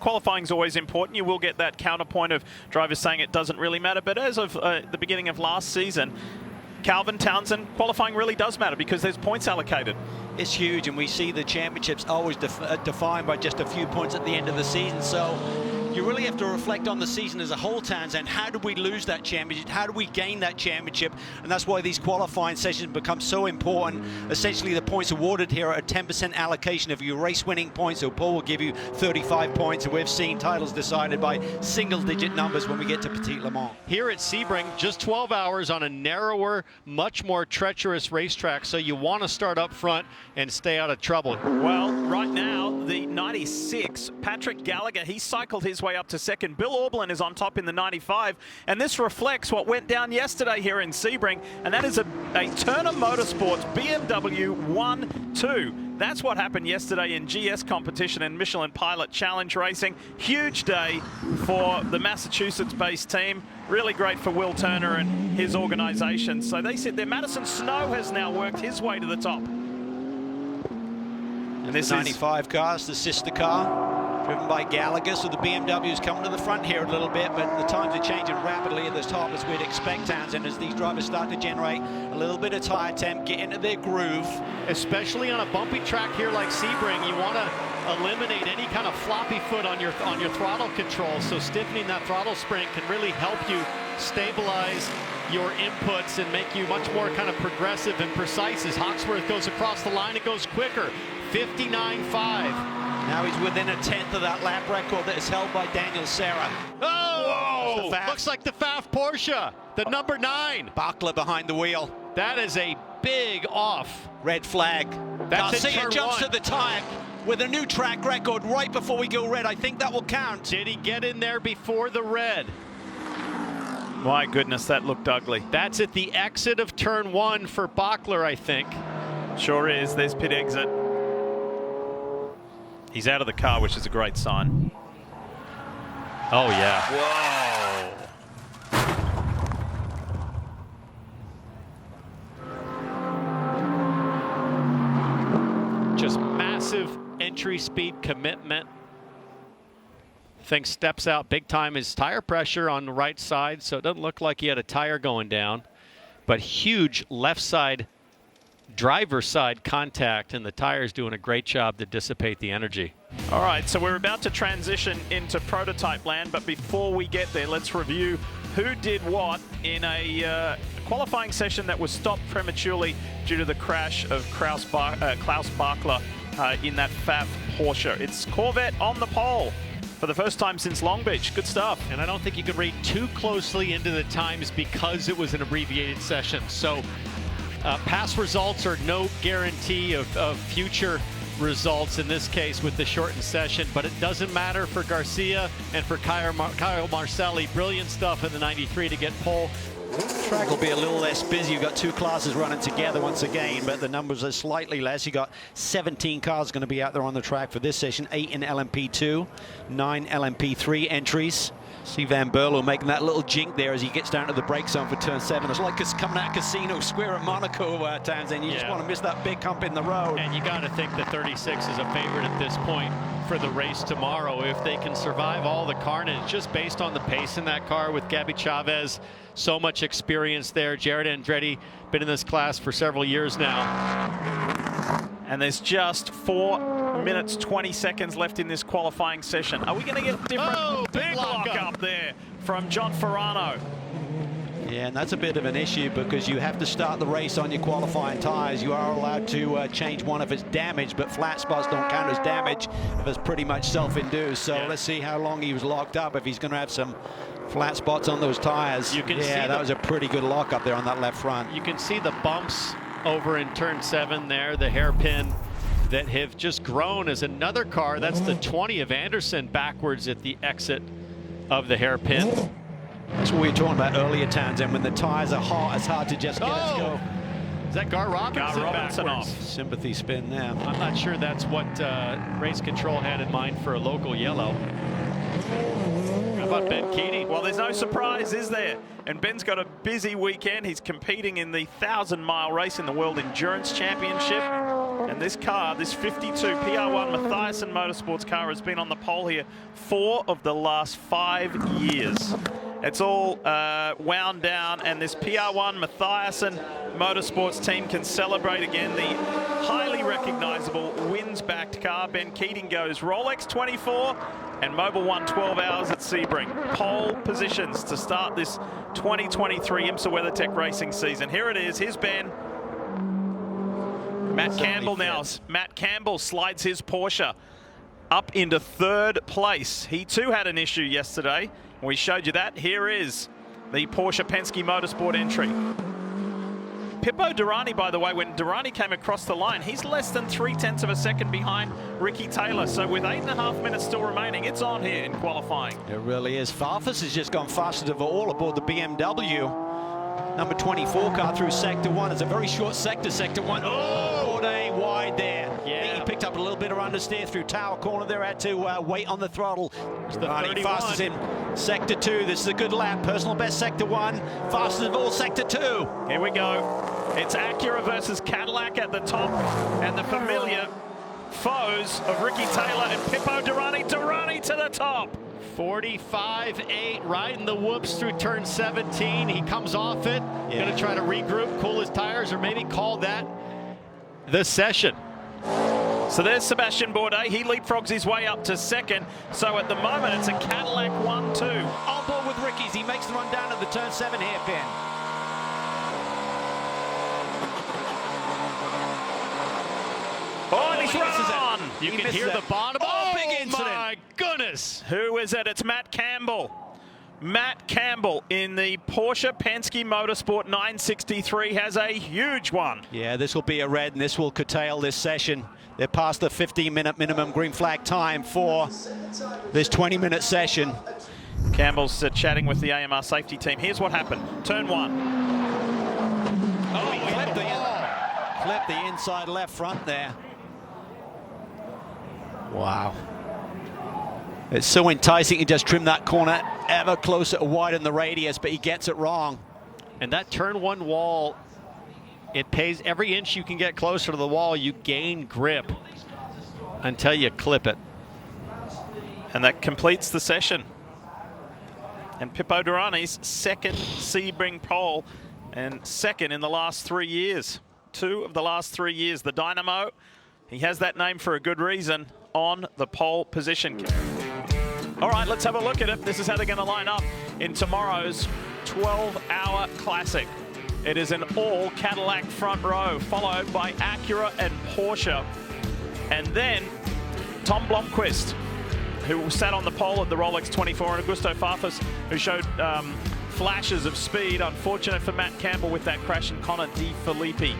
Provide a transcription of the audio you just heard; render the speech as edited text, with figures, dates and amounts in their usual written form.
Qualifying is always important. You will get that counterpoint of drivers saying it doesn't really matter. But as of the beginning of last season, Calvin Townsend, qualifying really does matter because there's points allocated. It's huge, and we see the championships always defined by just a few points at the end of the season. So you really have to reflect on the season as a whole, Townsend. How did we lose that championship? How do we gain that championship? And that's why these qualifying sessions become so important. Essentially, the points awarded here are a 10% allocation of your race-winning points. So Paul will give you 35 points, and we've seen titles decided by single-digit numbers when we get to Petit Le Mans. Here at Sebring, just 12 hours on a narrower, much more treacherous racetrack. So you want to start up front and stay out of trouble. Well, right now, the 96, Patrick Gallagher, he cycled his way up to second. Bill Auberlen is on top in the 95, and this reflects what went down yesterday here in Sebring, and that is a Turner Motorsports BMW 1-2. That's what happened yesterday in GS competition and Michelin Pilot Challenge Racing. Huge day for the Massachusetts-based team. Really great for Will Turner and his organization. So they sit there. Madison Snow has now worked his way to the top. And this 95 cars, the sister car, driven by Gallagher. So the BMW's coming to the front here a little bit, but the times are changing rapidly at the top, as we'd expect, Townsend, as these drivers start to generate a little bit of tire temp, get into their groove. Especially on a bumpy track here like Sebring, you want to eliminate any kind of floppy foot on your throttle control. So stiffening that throttle spring can really help you stabilize your inputs and make you much more kind of progressive and precise. As Hawksworth goes across the line, it goes quicker. 59.5. Now he's within a tenth of that lap record that is held by Daniel Serra. Oh! Looks like the Pfaff Porsche, the number 9. Bachler behind the wheel. That is a big off. Red flag. Garcia jumps to the tire with a new track record right before we go red. I think that will count. Did he get in there before the red? My goodness, that looked ugly. That's at the exit of turn 1 for Bachler, I think. Sure is. There's pit exit. He's out of the car, which is a great sign. Oh, yeah. Whoa. Just massive entry speed commitment. Thing steps out big time. His tire pressure on the right side, so it doesn't look like he had a tire going down. But huge left side, driver's side contact, and the tire's doing a great job to dissipate the energy. All right, so we're about to transition into prototype land, but before we get there, let's review who did what in a qualifying session that was stopped prematurely due to the crash of Klaus Bachler in that Pfaff Porsche. It's Corvette on the pole for the first time since Long Beach. Good stuff. And I don't think you could read too closely into the times because it was an abbreviated session. So past results are no guarantee of future results in this case with the shortened session, but it doesn't matter for Garcia and for Kyle Marcelli. Brilliant stuff in the 93 to get pole. Track will be a little less busy. You've got two classes running together once again, but the numbers are slightly less. You've got 17 cars going to be out there on the track for this session, 8 in LMP2, 9 LMP3 entries. See Van Berlo making that little jink there as he gets down to the brake zone for turn 7. It's like coming out of Casino Square at Monaco, Townsend. You just want to miss that big hump in the road. And you got to think the 36 is a favorite at this point for the race tomorrow. If they can survive all the carnage, just based on the pace in that car with Gabby Chavez, so much experience there. Jared Andretti, been in this class for several years now. And there's just 4 minutes, 20 seconds left in this qualifying session. Are we going to get a different big lock up there from John Ferrano? Yeah, and that's a bit of an issue because you have to start the race on your qualifying tires. You are allowed to change one if it's damaged, but flat spots don't count as damage if it's pretty much self-induced. So let's see how long he was locked up, if he's going to have some flat spots on those tires. You can see that was a pretty good lock up there on that left front. You can see the bumps over in turn 7 there, the hairpin that have just grown as another car. That's the 20 of Anderson backwards at the exit of the hairpin. That's what we were talking about earlier, Townsend. When the tires are hot, it's hard to just get it to go. Is that Gar Robinson off? Sympathy spin there. I'm not sure that's what race control had in mind for a local yellow. How about Ben Keating? Well, there's no surprise, is there? And Ben's got a busy weekend. He's competing in the 1,000-mile race in the World Endurance Championship. And this car, this 52 PR1 Mathiasen Motorsports car, has been on the pole here 4 of the last 5 years. It's all wound down, and this PR1 Mathiasen Motorsports team can celebrate again. The highly recognizable wins-backed car. Ben Keating goes Rolex 24 and Mobil 1 12 hours at Sebring. Pole positions to start this 2023 IMSA WeatherTech racing season. Here it is. Here's Ben. Matt Campbell now. Matt Campbell slides his Porsche up into 3rd place. He too had an issue yesterday. We showed you that. Here is the Porsche Penske Motorsport entry. Pippo Durrani, by the way, when Durrani came across the line, he's less than 0.3 of a second behind Ricky Taylor. So with 8.5 minutes still remaining, it's on here in qualifying. It really is. Farfus has just gone fastest of all aboard the BMW. Number 24 car through sector 1. It's a very short sector, sector 1. Oh, they wide there. Yeah. He picked up a little bit of understeer through tower corner there. Had to wait on the throttle. It's the Running 31. fastest in sector 2. This is a good lap. Personal best sector 1. Fastest of all sector 2. Here we go. It's Acura versus Cadillac at the top, and the familiar foes of Ricky Taylor and Pippo Durrani. Durrani to the top. 45.8, riding the whoops through turn 17. He comes off it, Yeah. gonna try to regroup, cool his tires, or maybe call that the session. So there's Sebastian Bourdais. He leapfrogs his way up to 2nd. So at the moment, it's a Cadillac 1-2. On board with Ricky's. He makes the run down to the turn 7 hairpin. Oh, and he's misses it. run! You He can misses hear it. the bottom. Oh, big incident. My goodness. Who is it? It's Matt Campbell. Matt Campbell in the Porsche Penske Motorsport 963 has a huge one. Yeah, this will be a red, and this will curtail this session. They're past the 15-minute minimum green flag time for this 20-minute session. Campbell's chatting with the AMR safety team. Here's what happened. Turn 1. Oh, he clipped the inside left front there. Wow. It's so enticing to just trim that corner ever closer to widen the radius, but he gets it wrong. And that turn 1 wall, it pays every inch you can get closer to the wall, you gain grip until you clip it. And that completes the session. And Pippo Durrani's 2nd Sebring pole and 2nd in the last 3 years. 2 of the last 3 years. The Dynamo, he has that name for a good reason, on the pole position. All right, let's have a look at it. This is how they're going to line up in tomorrow's 12-hour classic. It is an all Cadillac front row, followed by Acura and Porsche. And then Tom Blomqvist, who sat on the pole at the Rolex 24, and Augusto Farfus, who showed flashes of speed. Unfortunate for Matt Campbell with that crash, and Connor De Filippi.